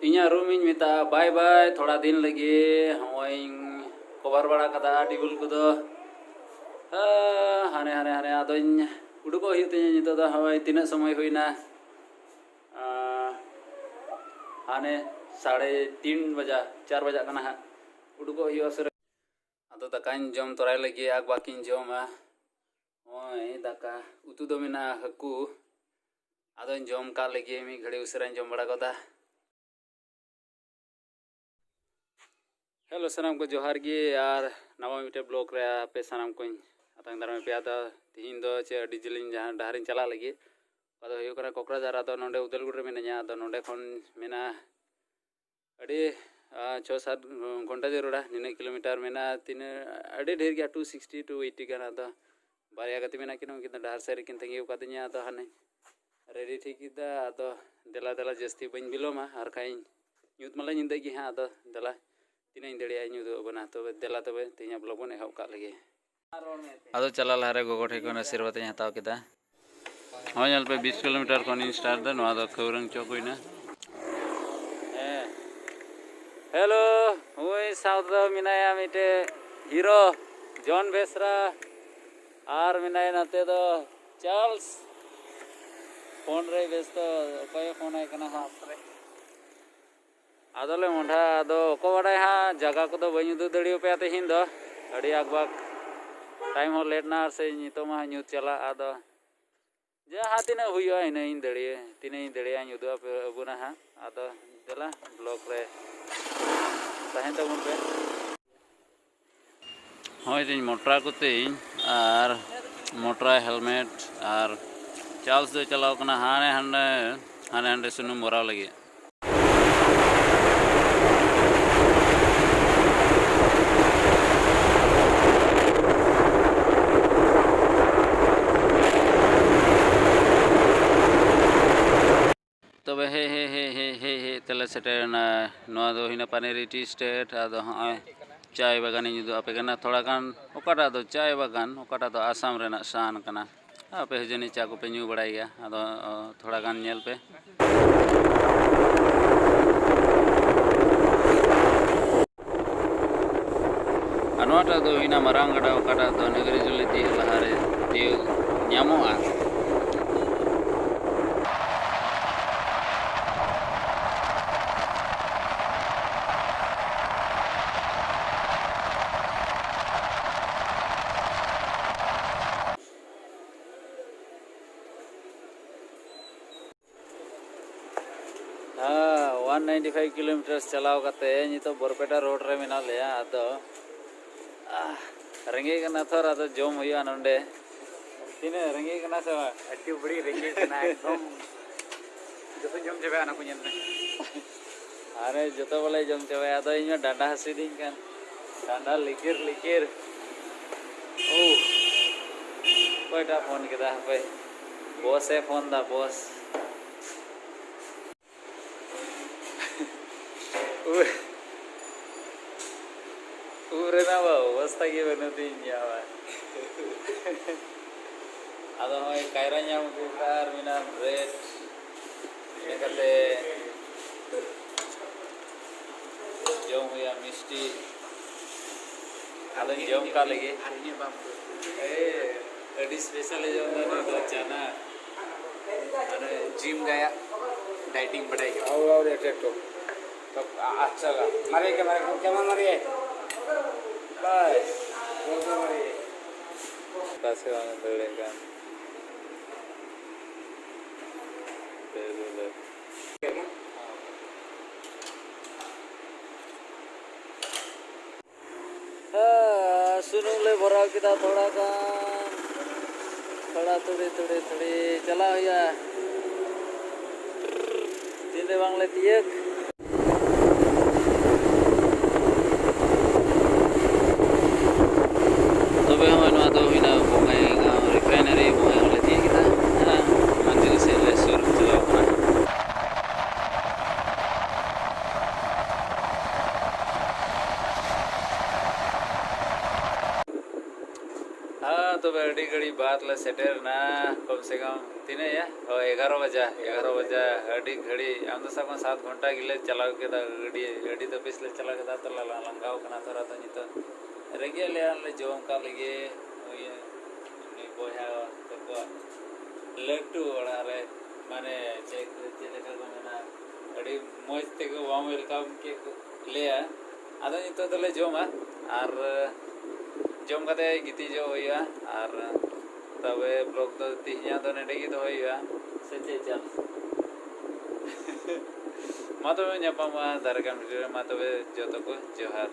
इन्या room in मिता bye bye थोड़ा दिन लगे हमारे कवर बड़ा कदा टेबल को दो हाने हाने हाने आदो इन उड़को ही ते नितो दा हवाई तीन समय हुई ना हाने 3:30 बजा 4 बजा कना हा उड़को ही असर आदो दकाइन जम तोराय लगे आग बाकिन जमा ओय दका उतु दो मिना हकू आदो जम का लगे मी घड़ी उसरा जम बड़ा कदा। हेलो सनाम को जोहार गे यार नवा मिटे ब्लॉग रे पे सनाम को आतंग दाराम पे आदा तीन दो चे डिजिलिंग जहां डहारिन चला लगी आदो हुयो करा कोकराझार आदो नोंडे उदलगुड़ रे मेना आदो नोंडे खन मेना अड़ी 6-7 घंटा जरूरा 9 किलोमीटर मेना तीन अड़ी ढेर गया 260 to 80 गाना आदो बारिया गति मेना किनो किन डहार से किन तंगी उकादिnya आदो हाने रेडी ठीक इदा आदो देला देला जस्ती बन बिलोमा आर खाइन न्यूत मला निंदा गी हां आदो देला तीन दड़िया न्यूद बना तो देला तब तीन ब्लॉग बन एहब का लगे आदो चला लहारे गोगो ठेकन आशीर्वाद हताव केदा हाँ नल पे 20 किलोमीटर खन स्टार्ट दा नवा दो खौरंग चौक होइना हेलो हुई साउथ दो मिनाया मिटे हीरो जॉन बेसरा आर मिनाय नाते दो चार्ल्स फोन रे व्यस्त कोई फोन आय कना हाथ रे आदोले मोंढा आदो को बड़ाय हा जगह को दो बई उदु दड़ियो पे तेहिन दो अड़ी आगबाक टाइम हो लेट ना से नितो मा न्यूज चला आदो जहाँ तीना हुयो इन इन दड़िए तीन इन दड़िया न्यूद पे अबुना हा आदो देला ब्लॉग रे ताहें तबुन पे होय दिन मोटरा को तेइन आर मोटरा हेलमेट आर चार्ल्स दो चलाव कना हाने हाने हाने हाने सुनु मोराव लगे तब हे तले सेटेरना नवा दो हिना पानेरी टी स्टेट आदो हाय चाय बागान इन दो आपे कना थोड़ा गान ओकाटा दो चाय बागान ओकाटा दो आसाम रेना शान कना आपे जनी चा को पे न्यू बड़ाई गया आदो थोड़ा गान नेल पे अनवाटा दो हिना मरांगड़ा ओकाटा दो नगरी जुली ती लहारे ती न्यामोआ हाँ 195 किलोमीटर चलाव करते नितो बरपेटा रोड रे मेना लेया आदो रेंगे कना थोर आदो जम हुया नंडे तीने रेंगे कना से अट्टी बड़ी रेंगे कना एकदम जतो जम जेबे आना को नेन अरे जतो बोले जम जेबे आदो इन डांडा हसी दिन कान डांडा लिकिर लिकिर ओ कोइटा फोन केदा पे बॉस है फोन दा बॉस अवस्था की बनती अदो कायरा नाम कुकार मिना ब्रेड इनकते जम हुआ मिष्टी अदो जम का लगे अड़ी स्पेशल जम दो चना अरे जिम गया डाइटिंग बढ़ाई और एटेक्टो तब अच्छा लगा मारे के मारे क्या मारे बस बोलते मारे बस वाला दौड़ेगा सुनू ले भरा किता थोड़ा काम थोड़ा थोड़ी चला हुआ जिंदे बांगले तियक तबे हम नवा दो हिना बोंगाई गांव रिफाइनरी बोंगाई वाले ती किता मंदिर से ले सुर चलाव कना हाँ तो बड़ी घड़ी बात ला सेटर ना कम से कम तीना या 11 बजा 11 बजा अड़ी घड़ी आम तो सब 7 घंटा गिले चलाव के गड़ी गड़ी तो पिछले चला के तो लंगाव कना थोड़ा तो नित रेगे ले जोम का लगे बोया तो लट्टू ओड़ा रे माने चेक लेका को मेना अड़ी मौज ते को वाम वेलकम के लेया आदो नित तो ले जोमा और जोम कते गिती जो होया और तबे ब्लॉग तो तिहिया तो नेडे गी दोया से चे चल मा तबे ᱧᱟᱯᱟᱢᱟ ᱫᱟᱨᱜᱟᱱ ᱵᱷᱤᱰᱤᱭᱳ ᱨᱮ ᱢᱟ ᱛᱚᱵᱮ ᱡᱚᱛᱚ ᱠᱚ ᱡᱚᱦᱟᱨ।